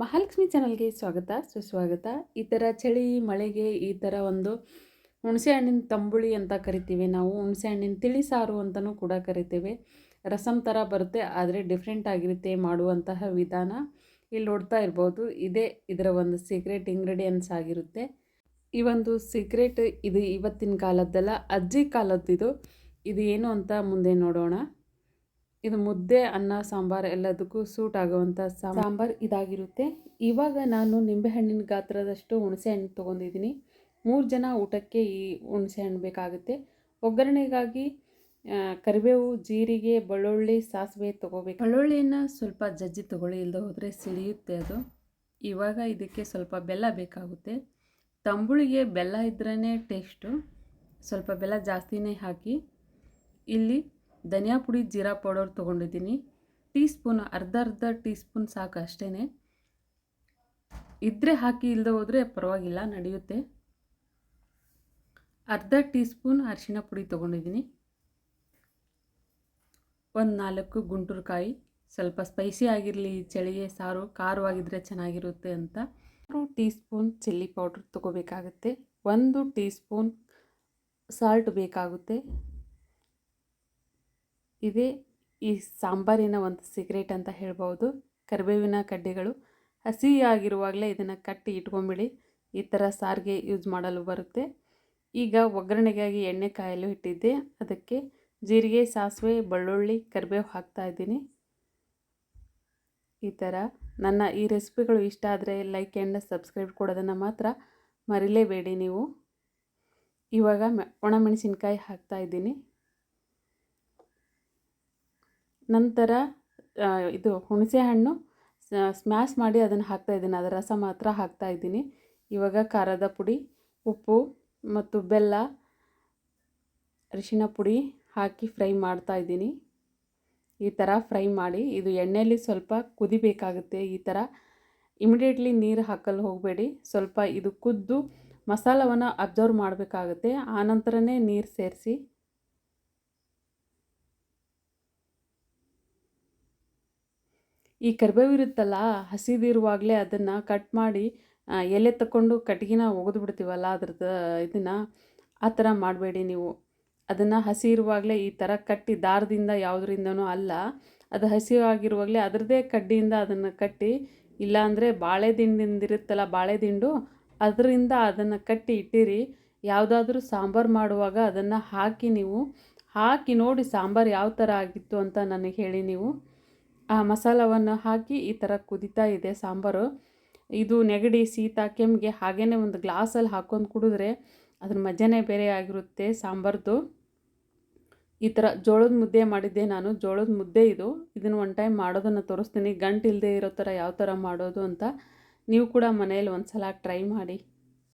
ಮಹಾಲಕ್ಷ್ಮಿ ಚಾನಲ್ಗೆ ಸ್ವಾಗತ ಸುಸ್ವಾಗತ. ಈ ಥರ ಚಳಿ ಮಳೆಗೆ ಈ ಥರ ಒಂದು ಹುಣಸೆ ಹಣ್ಣಿನ ತಂಬುಳಿ ಅಂತ ಕರಿತೀವಿ ನಾವು. ಹುಣಸೆ ಹಣ್ಣಿನ ತಿಳಿಸಾರು ಅಂತಲೂ ಕೂಡ ಕರಿತೇವೆ. ರಸಮ್ ಥರ ಬರುತ್ತೆ, ಆದರೆ ಡಿಫ್ರೆಂಟ್ ಆಗಿರುತ್ತೆ ಮಾಡುವಂತಹ ವಿಧಾನ. ಇಲ್ಲಿ ನೋಡ್ತಾ ಇರ್ಬೋದು, ಇದೇ ಇದರ ಒಂದು ಸೀಕ್ರೆಟ್ ಇಂಗ್ರೀಡಿಯೆಂಟ್ಸ್ ಆಗಿರುತ್ತೆ. ಈ ಒಂದು ಸೀಕ್ರೆಟ್ ಇದು ಇವತ್ತಿನ ಕಾಲದ್ದಲ್ಲ, ಅಜ್ಜಿ ಕಾಲದ್ದಿದು. ಇದು ಏನು ಅಂತ ಮುಂದೆ ನೋಡೋಣ. ಇದು ಮುದ್ದೆ, ಅನ್ನ, ಸಾಂಬಾರು ಎಲ್ಲದಕ್ಕೂ ಸೂಟ್ ಆಗುವಂಥ ಸಾಂಬಾರು ಇದಾಗಿರುತ್ತೆ. ಇವಾಗ ನಾನು ನಿಂಬೆಹಣ್ಣಿನ ಗಾತ್ರದಷ್ಟು ಹುಣಸೆ ಹಣ್ಣು ತೊಗೊಂಡಿದ್ದೀನಿ. 3 ಜನ ಊಟಕ್ಕೆ ಈ ಹುಣಸೆ ಹಣ್ಣು ಬೇಕಾಗುತ್ತೆ. ಒಗ್ಗರಣೆಗಾಗಿ ಕರಿಬೇವು, ಜೀರಿಗೆ, ಬೆಳ್ಳುಳ್ಳಿ, ಸಾಸಿವೆ ತೊಗೋಬೇಕು. ಬೆಳ್ಳುಳ್ಳಿನ ಸ್ವಲ್ಪ ಜಜ್ಜಿ ತೊಗೊಳ್ಳಿ, ಇಲ್ಲದೆ ಹೋದರೆ ಸಿಡಿಯುತ್ತೆ ಅದು. ಇವಾಗ ಇದಕ್ಕೆ ಸ್ವಲ್ಪ ಬೆಲ್ಲ ಬೇಕಾಗುತ್ತೆ. ತಂಬುಳಿಗೆ ಬೆಲ್ಲ ಇದ್ರೇ ಟೇಸ್ಟು. ಸ್ವಲ್ಪ ಬೆಲ್ಲ ಜಾಸ್ತಿನೇ ಹಾಕಿ. ಇಲ್ಲಿ ಧನಿಯಾ ಪುಡಿ, ಜೀರಾ ಪೌಡರ್ ತೊಗೊಂಡಿದ್ದೀನಿ. ಅರ್ಧ ಟೀ ಸ್ಪೂನ್ ಸಾಕು ಅಷ್ಟೇ. ಇದ್ದರೆ ಹಾಕಿ, ಇಲ್ಲದೆ ಹೋದರೆ ಪರವಾಗಿಲ್ಲ, ನಡೆಯುತ್ತೆ. ಅರ್ಧ ಟೀ ಸ್ಪೂನ್ ಅರಿಶಿಣ ಪುಡಿ ತೊಗೊಂಡಿದ್ದೀನಿ. 4 ಗುಂಟೂರು ಕಾಯಿ. ಸ್ವಲ್ಪ ಸ್ಪೈಸಿ ಆಗಿರಲಿ, ಚಳಿಗೆ ಸಾರು ಖಾರವಾಗಿದ್ದರೆ ಚೆನ್ನಾಗಿರುತ್ತೆ ಅಂತ. 3 ಟೀ ಸ್ಪೂನ್ ಚಿಲ್ಲಿ ಪೌಡ್ರ್ ತೊಗೋಬೇಕಾಗುತ್ತೆ. 1 ಟೀ ಸ್ಪೂನ್ ಸಾಲ್ಟ್ ಬೇಕಾಗುತ್ತೆ. ಇದೇ ಈ ಸಾಂಬಾರಿನ ಒಂದು ಸೀಕ್ರೆಟ್ ಅಂತ ಹೇಳ್ಬೋದು. ಕರಿಬೇವಿನ ಕಡ್ಡಿಗಳು ಹಸಿಯಾಗಿರುವಾಗಲೇ ಇದನ್ನು ಕಟ್ಟಿ ಇಟ್ಕೊಂಬಿಡಿ. ಈ ಥರ ಸಾರಿಗೆ ಯೂಸ್ ಮಾಡಲು ಬರುತ್ತೆ. ಈಗ ಒಗ್ಗರಣೆಗಾಗಿ ಎಣ್ಣೆ ಕಾಯಲು ಇಟ್ಟಿದ್ದೆ. ಅದಕ್ಕೆ ಜೀರಿಗೆ, ಸಾಸಿವೆ, ಬೆಳ್ಳುಳ್ಳಿ, ಕರಿಬೇವು ಹಾಕ್ತಾಯಿದ್ದೀನಿ. ಈ ಥರ ನನ್ನ ಈ ರೆಸಿಪಿಗಳು ಇಷ್ಟ ಆದರೆ ಲೈಕ್ ಆ್ಯಂಡ್ ಸಬ್ಸ್ಕ್ರೈಬ್ ಕೊಡೋದನ್ನು ಮಾತ್ರ ಮರಿಲೇಬೇಡಿ ನೀವು. ಇವಾಗ ಒಣಮೆಣಸಿನ್ಕಾಯಿ ಹಾಕ್ತಾಯಿದ್ದೀನಿ. ನಂತರ ಇದು ಹುಣಸೆ ಹಣ್ಣು ಸ್ಮ್ಯಾಶ್ ಮಾಡಿ ಅದನ್ನು ಹಾಕ್ತಾಯಿದ್ದೀನಿ. ಅದರ ರಸ ಮಾತ್ರ ಹಾಕ್ತಾಯಿದ್ದೀನಿ. ಇವಾಗ ಖಾರದ ಪುಡಿ, ಉಪ್ಪು ಮತ್ತು ಬೆಲ್ಲ, ಅರಿಶಿಣ ಪುಡಿ ಹಾಕಿ ಫ್ರೈ ಮಾಡ್ತಾಯಿದ್ದೀನಿ. ಈ ಥರ ಫ್ರೈ ಮಾಡಿ ಇದು ಎಣ್ಣೆಯಲ್ಲಿ ಸ್ವಲ್ಪ ಕುದಿಬೇಕಾಗುತ್ತೆ. ಈ ಥರ ಇಮಿಡಿಯೇಟ್ಲಿ ನೀರು ಹಾಕಲು ಹೋಗಬೇಡಿ. ಸ್ವಲ್ಪ ಇದು ಕುದ್ದು ಮಸಾಲವನ್ನು ಅಬ್ಸರ್ವ್ ಮಾಡಬೇಕಾಗುತ್ತೆ. ಆನಂತರನೇ ನೀರು ಸೇರಿಸಿ. ಈ ಕರಿಬೇವು ಇರುತ್ತಲ್ಲ, ಹಸಿದಿರುವಾಗಲೇ ಅದನ್ನು ಕಟ್ ಮಾಡಿ ಎಲೆ ತಗೊಂಡು ಕಟ್ಗಿನ ಒಗೆದು ಬಿಡ್ತೀವಲ್ಲ ಅದ್ರದ್ದು ಇದನ್ನು, ಆ ಥರ ಮಾಡಬೇಡಿ ನೀವು. ಅದನ್ನು ಹಸಿ ಇರುವಾಗಲೇ ಈ ಥರ ಕಟ್ಟಿ, ದಾರದಿಂದ ಯಾವುದರಿಂದನೂ ಅಲ್ಲ, ಅದು ಹಸಿವಾಗಿರುವಾಗಲೇ ಅದರದ್ದೇ ಕಡ್ಡಿಯಿಂದ ಅದನ್ನು ಕಟ್ಟಿ, ಇಲ್ಲಾಂದರೆ ಬಾಳೆದಿಂಡಿಂದಿರುತ್ತಲ್ಲ, ಬಾಳೆದಿಂಡು ಅದರಿಂದ ಅದನ್ನು ಕಟ್ಟಿ ಇಟ್ಟಿರಿ. ಯಾವುದಾದ್ರೂ ಸಾಂಬಾರು ಮಾಡುವಾಗ ಅದನ್ನು ಹಾಕಿ ನೀವು ಹಾಕಿ ನೋಡಿ ಸಾಂಬಾರು ಯಾವ ಥರ ಆಗಿತ್ತು ಅಂತ ನನಗೆ ಹೇಳಿ ನೀವು. ಆ ಮಸಾಲವನ್ನು ಹಾಕಿ ಈ ಥರ ಕುದೀತಾ ಇದೆ ಸಾಂಬಾರು. ಇದು ನೆಗಡಿ, ಶೀತ, ಕೆಮ್ಮಿಗೆ ಹಾಗೇ ಒಂದು ಗ್ಲಾಸಲ್ಲಿ ಹಾಕ್ಕೊಂಡು ಕುಡಿದ್ರೆ ಅದ್ರ ಮಜನೇ ಬೇರೆ ಆಗಿರುತ್ತೆ ಸಾಂಬಾರ್ದು. ಈ ಥರ ಜೋಳದ ಮುದ್ದೆ ಮಾಡಿದ್ದೆ ನಾನು. ಜೋಳದ ಮುದ್ದೆ ಇದನ್ನು ಒನ್ ಟೈಮ್ ಮಾಡೋದನ್ನು ತೋರಿಸ್ತೀನಿ, ಗಂಟು ಇಲ್ಲದೆ ಇರೋ ಥರ ಯಾವ ಥರ ಮಾಡೋದು ಅಂತ. ನೀವು ಕೂಡ ಮನೆಯಲ್ಲಿ ಒಂದು ಸಲ ಟ್ರೈ ಮಾಡಿ.